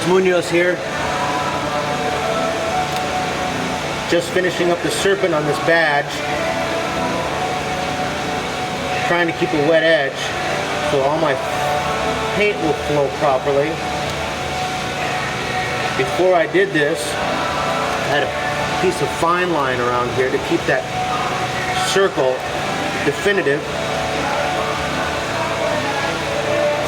Munoz here. Just finishing up the serpent on this badge. Trying to keep a wet edge so all my paint will flow properly. Before I did this, I had a piece of fine line around here to keep that circle definitive.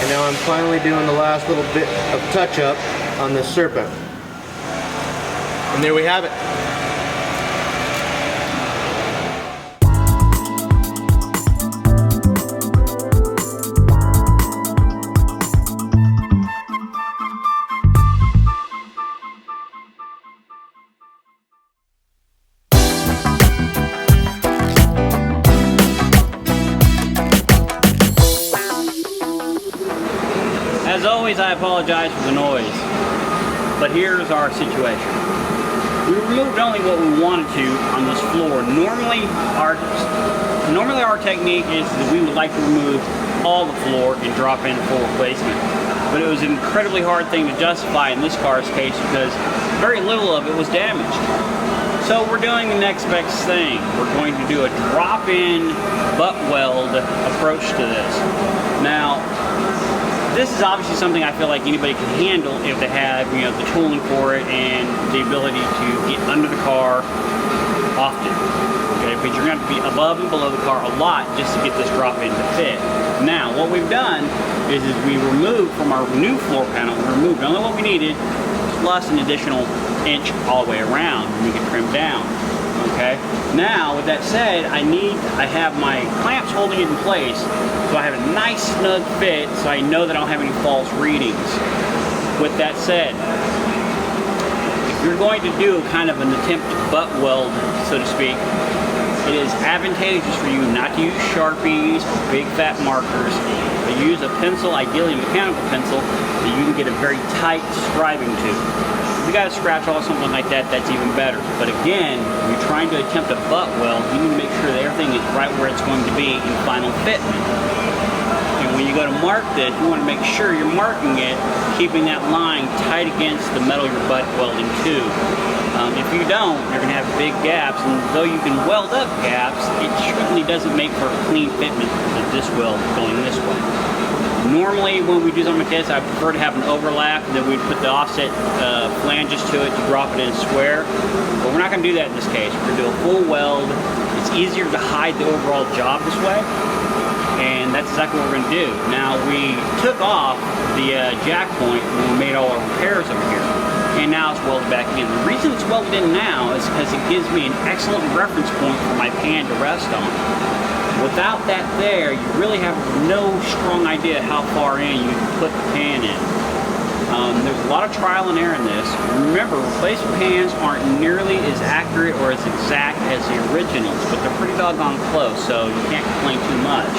And now I'm finally doing the last little bit of touch-up on the serpent. And there we have it. As always, I apologize for the noise, but here's our situation. We removed only what we wanted to on this floor. Normally our technique is that we would like to remove all the floor and drop in full replacement. But it was an incredibly hard thing to justify in this car's case because very little of it was damaged. So we're doing the next best thing. We're going to do a drop-in butt weld approach to this. Now, this is obviously something I feel like anybody can handle if they have, the tooling for it and the ability to get under the car often. Okay, but you're going to have to be above and below the car a lot just to get this drop-in to fit. Now, what we've done is we removed from our new floor panel, we removed only what we needed, plus an additional inch all the way around, and we can trim down. Okay. Now, with that said, I have my clamps holding it in place, so I have a nice snug fit, so I know that I don't have any false readings. With that said, if you're going to do kind of an attempt to butt weld, so to speak, it is advantageous for you not to use Sharpies or big fat markers, but use a pencil, ideally a mechanical pencil, that you can get a very tight scribing to. If you got to scratch off something like that, that's even better. But again, when you're trying to attempt a butt weld, you need to make sure that everything is right where it's going to be in final fitment. And when you go to mark this, you want to make sure you're marking it, keeping that line tight against the metal you're butt welding to. If you don't, you're going to have big gaps, and though you can weld up gaps, it certainly doesn't make for a clean fitment of this weld going this way. Normally, when we do something like this, I prefer to have an overlap, and then we put the offset flanges to it to drop it in a square. But we're not going to do that in this case. We're going to do a full weld. It's easier to hide the overall job this way, and that's exactly what we're going to do. Now, we took off the jack point when we made all our repairs over here, and now it's welded back in. The reason it's welded in now is because it gives me an excellent reference point for my pan to rest on. Without that there, you really have no strong idea how far in you can put the pan in. There's a lot of trial and error in this. Remember, replacement pans aren't nearly as accurate or as exact as the originals, but they're pretty doggone close, so you can't complain too much.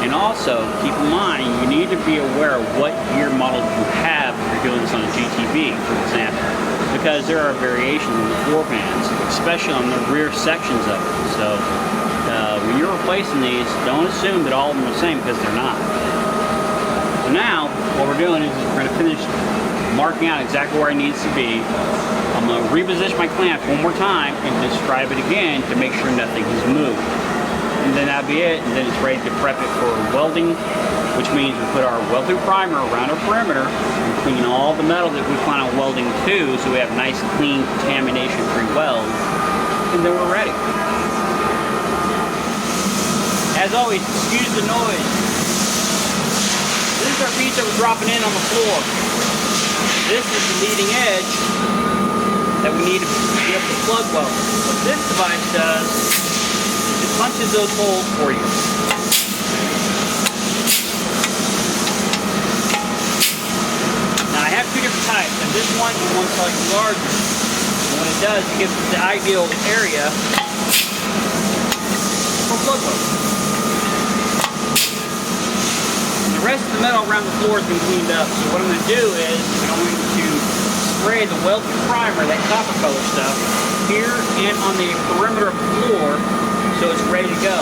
And also, keep in mind, you need to be aware of what year model you have if you're doing this on a GTV, for example, because there are variations in the floor pans, especially on the rear sections of it. So, when you're replacing these, don't assume that all of them are the same, because they're not. So now, what we're doing is we're going to finish marking out exactly where it needs to be. I'm going to reposition my clamp one more time and describe it again to make sure nothing has moved. And then that'll be it, and then it's ready to prep it for welding, which means we put our weld-through primer around our perimeter and clean all the metal that we plan on welding to, so we have nice, clean, contamination-free weld, and then we're ready. As always, excuse the noise. This is our piece that we're dropping in on the floor. This is the leading edge that we need to be able to plug weld. What this device does is it punches those holes for you. Now I have two different types, and this one is one slightly larger. And what it does, it gives us the ideal area for plug welding. The rest of the metal around the floor has been cleaned up, so what I'm going to do is I'm going to spray the weld-through primer, that copper color stuff, here and on the perimeter of the floor, so it's ready to go.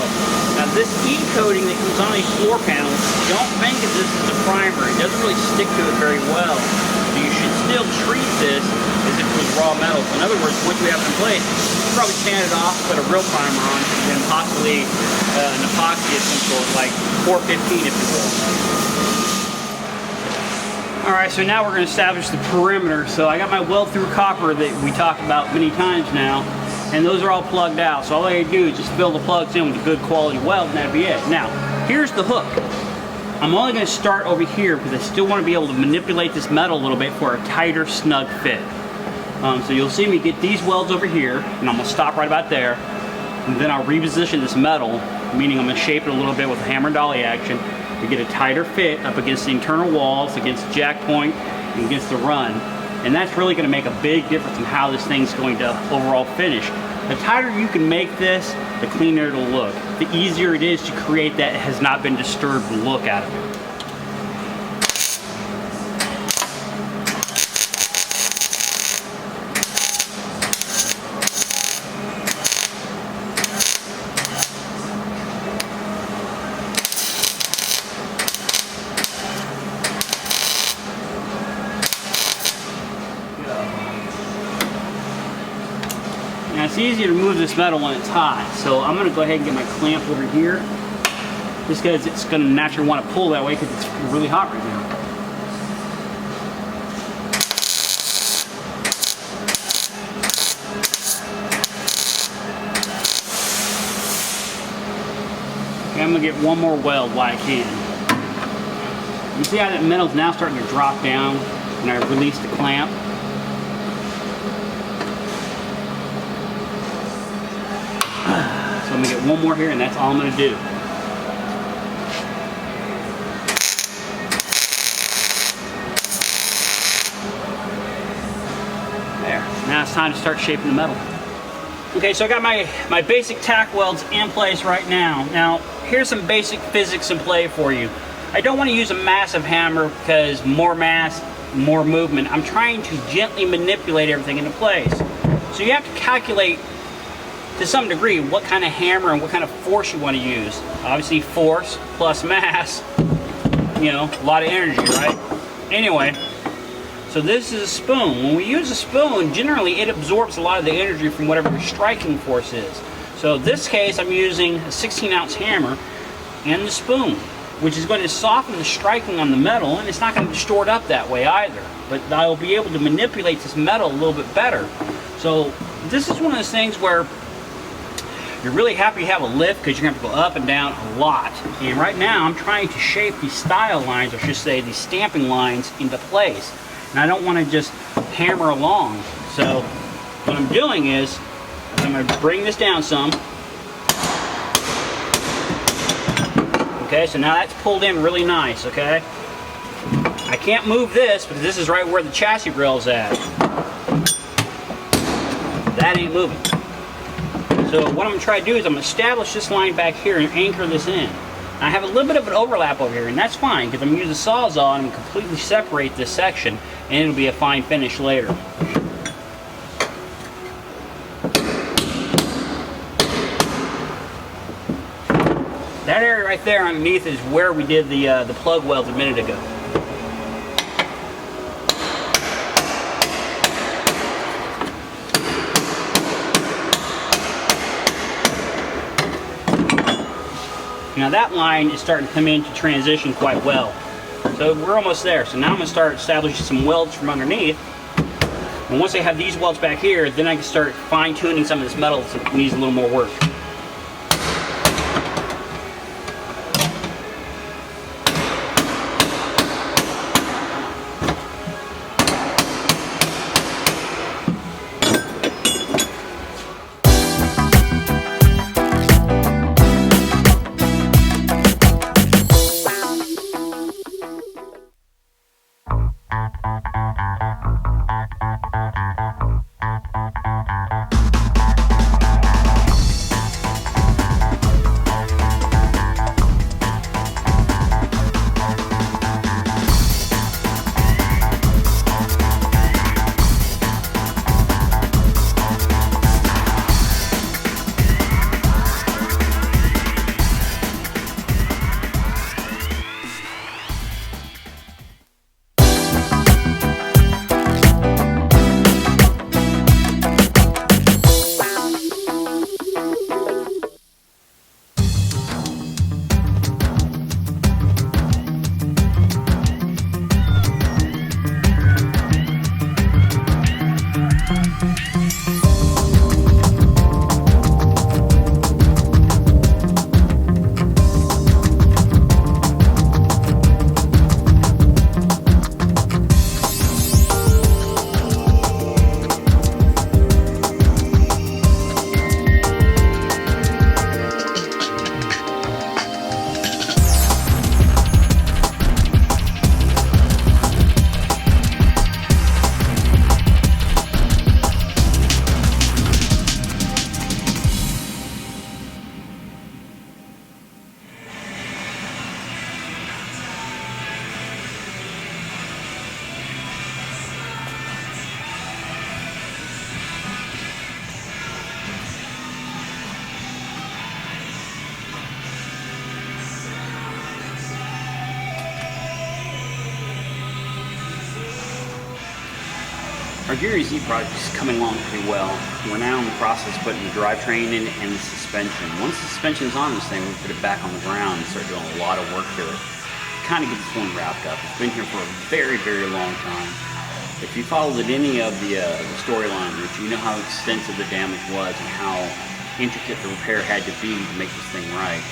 Now this E-coating that comes on these floor panels, don't think of this as a primer. It doesn't really stick to it very well. So you should still treat this as if it was raw metal. So in other words, once you have it in place, you probably sand it off, put a real primer on, and then possibly an epoxy of some sort, like 415 if you will. Alright, so now we're going to establish the perimeter. So I got my weld-through copper that we talked about many times now, and those are all plugged out. So all I do is just fill the plugs in with a good quality weld, and that'd be it. Now, here's the hook. I'm only going to start over here because I still want to be able to manipulate this metal a little bit for a tighter, snug fit. So you'll see me get these welds over here, and I'm going to stop right about there, and then I'll reposition this metal, meaning I'm going to shape it a little bit with hammer and dolly action to get a tighter fit up against the internal walls, against the jack point, and against the run. And that's really going to make a big difference in how this thing's going to overall finish. The tighter you can make this, the cleaner it'll look. The easier it is to create that has not been disturbed look out of it. Now it's easier to move this metal when it's hot, so I'm going to go ahead and get my clamp over here, just because it's going to naturally want to pull that way because it's really hot right now. Okay, I'm going to get one more weld while I can. You see how that metal's now starting to drop down when I release the clamp? So I'm going to get one more here, and that's all I'm going to do. There. Now it's time to start shaping the metal. Okay, so I got my basic tack welds in place right now. Now, here's some basic physics in play for you. I don't want to use a massive hammer because more mass, more movement. I'm trying to gently manipulate everything into place. So you have to calculate to some degree what kind of hammer and what kind of force you want to use. Obviously force plus mass, you know, a lot of energy, right? Anyway, so this is a spoon. When we use a spoon, generally it absorbs a lot of the energy from whatever your striking force is. So in this case, I'm using a 16-ounce hammer and the spoon, which is going to soften the striking on the metal, and it's not going to distort up that way either. But I'll be able to manipulate this metal a little bit better. So this is one of those things where you're really happy you have a lift because you're going to have to go up and down a lot. And right now I'm trying to shape these style lines, or I should say these stamping lines, into place. And I don't want to just hammer along. So what I'm doing is I'm going to bring this down some. Okay, so now that's pulled in really nice, okay? I can't move this because this is right where the chassis rail is at. That ain't moving. So what I'm going to try to do is I'm going to establish this line back here and anchor this in. I have a little bit of an overlap over here, and that's fine because I'm going to use a Sawzall and I'm going to completely separate this section, and it'll be a fine finish later. That area right there underneath is where we did the plug welds a minute ago. Now that line is starting to come into transition quite well. So we're almost there. So now I'm going to start establishing some welds from underneath. And once I have these welds back here, then I can start fine-tuning some of this metal that needs a little more work. Our Series Z project is coming along pretty well. We're now in the process of putting the drivetrain in and the suspension. Once the suspension's on this thing, we put it back on the ground and start doing a lot of work to it. Kind of get this one wrapped up. It's been here for a very, very long time. If you followed any of the storyline, you know how extensive the damage was and how intricate the repair had to be to make this thing right.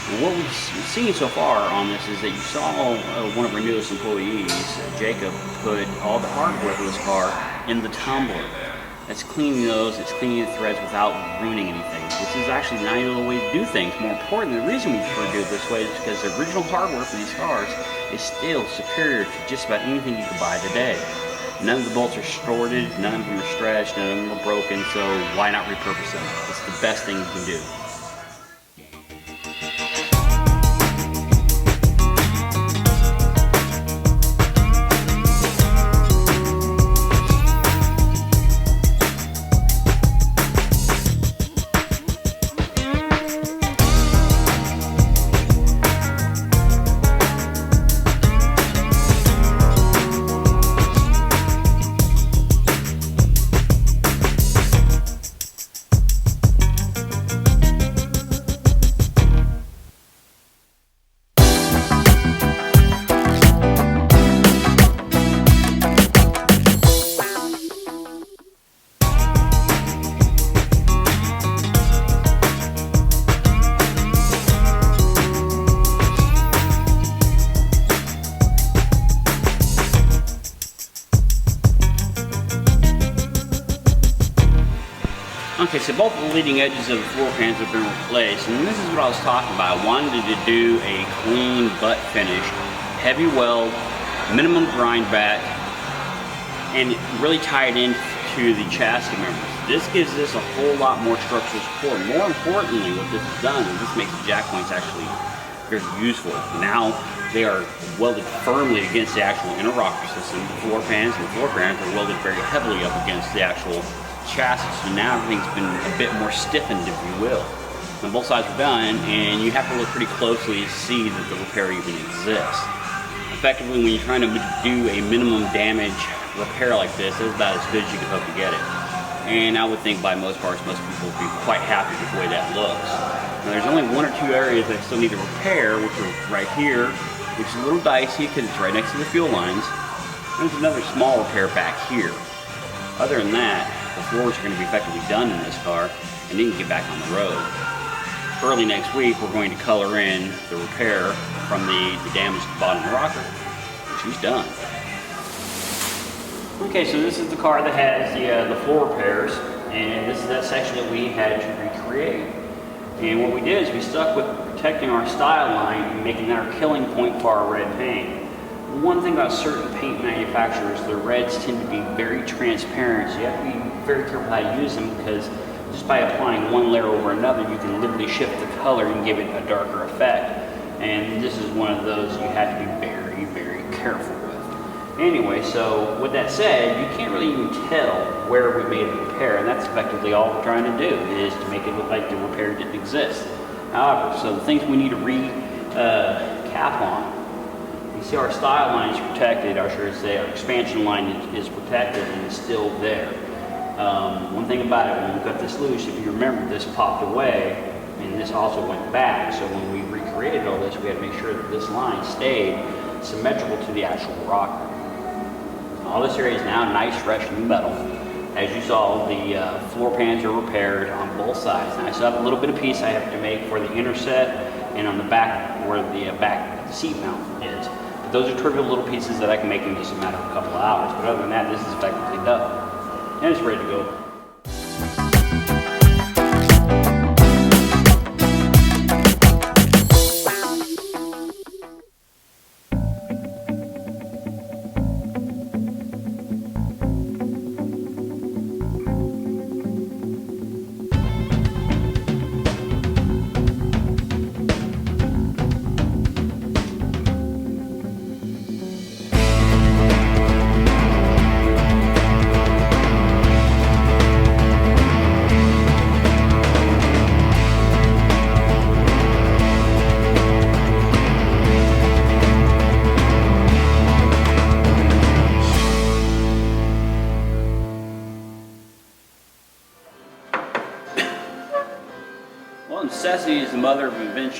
And what we've seen so far on this is that you saw one of our newest employees, Jacob, put all the hardware for this car in the tumbler. It's cleaning those, it's cleaning the threads without ruining anything. This is actually not even the way to do things. More important, the reason we prefer to do it this way is because the original hardware for these cars is still superior to just about anything you can buy today. None of the bolts are shorted, none of them are stretched, none of them are broken, so why not repurpose them? It's the best thing you can do. Okay, so both the leading edges of the floor pans have been replaced, and this is what I was talking about. I wanted to do a clean butt finish, heavy weld, minimum grind back, and really tie it into the chassis members. This gives this a whole lot more structural support. More importantly, what this has done is this makes the jack points actually very useful. Now they are welded firmly against the actual inner rocker system. The floor pans and the floor pans are welded very heavily up against the actual chassis, so now everything's been a bit more stiffened, if you will. Now both sides are done, and you have to look pretty closely to see that the repair even exists. Effectively, when you're trying to do a minimum damage repair like this, it's about as good as you can hope to get it. And I would think by most parts, most people would be quite happy with the way that looks. Now there's only one or two areas that still need to repair, which are right here, which is a little dicey because it's right next to the fuel lines. There's another small repair back here. Other than that, the floors are going to be effectively done in this car, and then you can get back on the road. Early next week, we're going to color in the repair from the damage to the bottom of the rocker, which is done. Okay, so this is the car that has the floor repairs, and this is that section that we had to recreate. And what we did is we stuck with protecting our style line and making that our killing point for our red paint. One thing about certain paint manufacturers, the reds tend to be very transparent, so you have to be very careful how you use them, because just by applying one layer over another, you can literally shift the color and give it a darker effect. And this is one of those you have to be very, very careful with. Anyway, so with that said, you can't really even tell where we made the repair, and that's effectively all we're trying to do, is to make it look like the repair didn't exist. However, so the things we need to recap on. You see our style line is protected, or should I say our expansion line is protected and is still there. One thing about it, when we cut this loose, if you remember, this popped away and this also went back. So when we recreated all this, we had to make sure that this line stayed symmetrical to the actual rocker. All this area is now nice, fresh, new metal. As you saw, the floor pans are repaired on both sides. Now I still have a little bit of piece I have to make for the inner set and on the back where the back seat mount is. But those are trivial little pieces that I can make in just a matter of a couple of hours. But other than that, this is effectively done. And it's ready to go.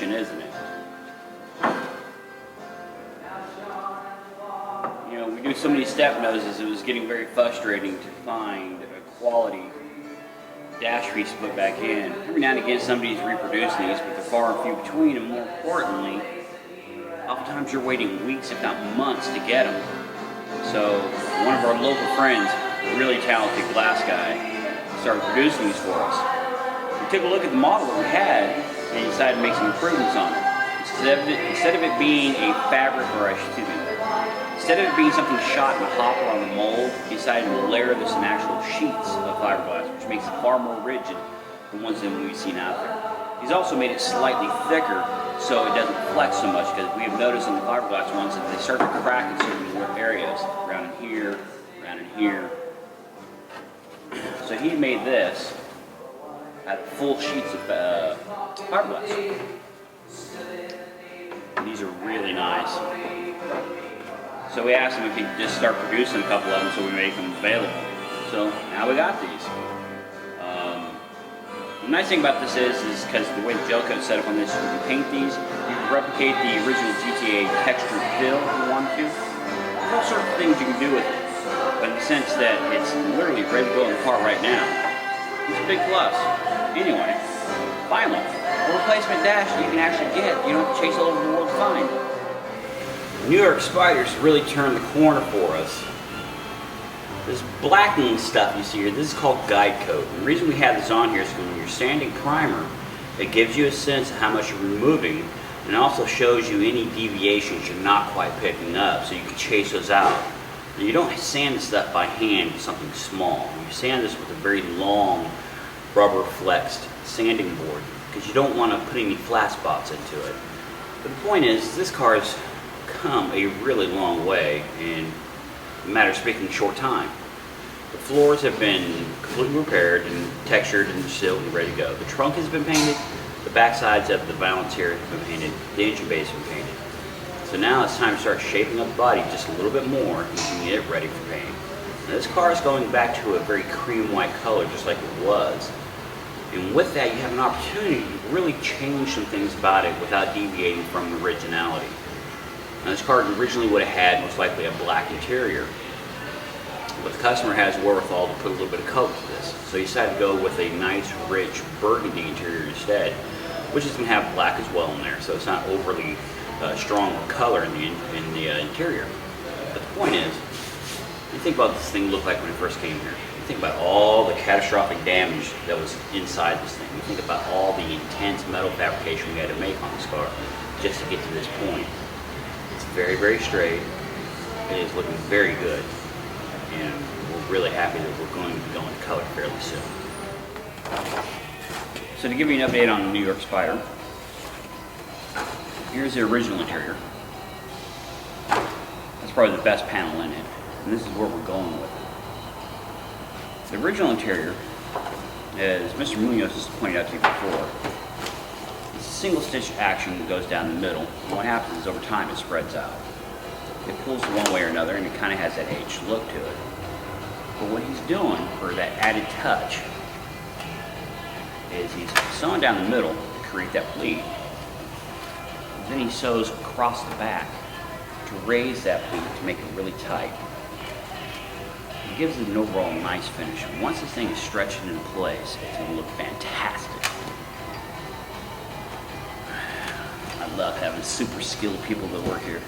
bitchin', isn't it? You know, we do so many step noses, it was getting very frustrating to find a quality dash piece to put back in. Every now and again somebody's reproducing these, but they're far and few between, and more importantly, oftentimes you're waiting weeks, if not months, to get them. So one of our local friends, a really talented glass guy, started producing these for us. We took a look at the model that we had and decided to make some improvements on it. Instead of it being a fabric, or instead of it being something shot in a hopper on the mold, he decided to layer this in actual sheets of fiberglass, which makes it far more rigid than ones that we've seen out there. He's also made it slightly thicker so it doesn't flex so much, because we have noticed on the fiberglass ones that they start to crack in certain areas, around in here, around in here. So he made this out of full sheets of fiberglass. These are really nice. So we asked him if he'd just start producing a couple of them so we make them available. So now we got these. The nice thing about this is because the way the gel coat is set up on this, you can paint these, you can replicate the original GTA textured fill if you want to. There's all sorts of things you can do with it. But in the sense that it's literally ready to go in the car right now, it's a big plus. Anyway, finally, a replacement dash that you can actually get. You don't have to chase all over the world to find. New York Spiders really turned the corner for us. This blackening stuff you see here, this is called guide coat. And the reason we have this on here is because when you're sanding primer, it gives you a sense of how much you're removing, and also shows you any deviations you're not quite picking up, so you can chase those out. And you don't sand this stuff by hand with something small. You sand this with a very long rubber flexed sanding board, because you don't want to put any flat spots into it. But the point is, this car has come a really long way in a matter of speaking, a short time. The floors have been completely repaired and textured and sealed and ready to go. The trunk has been painted, the back sides of the valance here have been painted, the engine bay has been painted. So now it's time to start shaping up the body just a little bit more and get it ready for paint. Now this car is going back to a very cream white color, just like it was. And with that, you have an opportunity to really change some things about it without deviating from the originality. Now this car originally would have had most likely a black interior, but the customer has wherewithal to put a little bit of color to this. So he decided to go with a nice, rich burgundy interior instead, which is going to have black as well in there, so it's not overly strong color in the interior. But the point is, you think about this thing looked like when it first came here. You think about all the catastrophic damage that was inside this thing. You think about all the intense metal fabrication we had to make on this car just to get to this point. It's very, very straight. It is looking very good. And we're really happy that we're going to be going to color fairly soon. So to give you an update on the New York Spider, here's the original interior. That's probably the best panel in it. And this is where we're going with it. The original interior, as Mr. Munoz has pointed out to you before, it's a single stitch action that goes down the middle. And what happens is over time it spreads out. It pulls one way or another, and it kind of has that H look to it. But what he's doing for that added touch is he's sewing down the middle to create that pleat. And then he sews across the back to raise that pleat to make it really tight. It gives it an overall nice finish. And once this thing is stretched into place, it's going to look fantastic. I love having super skilled people that work here.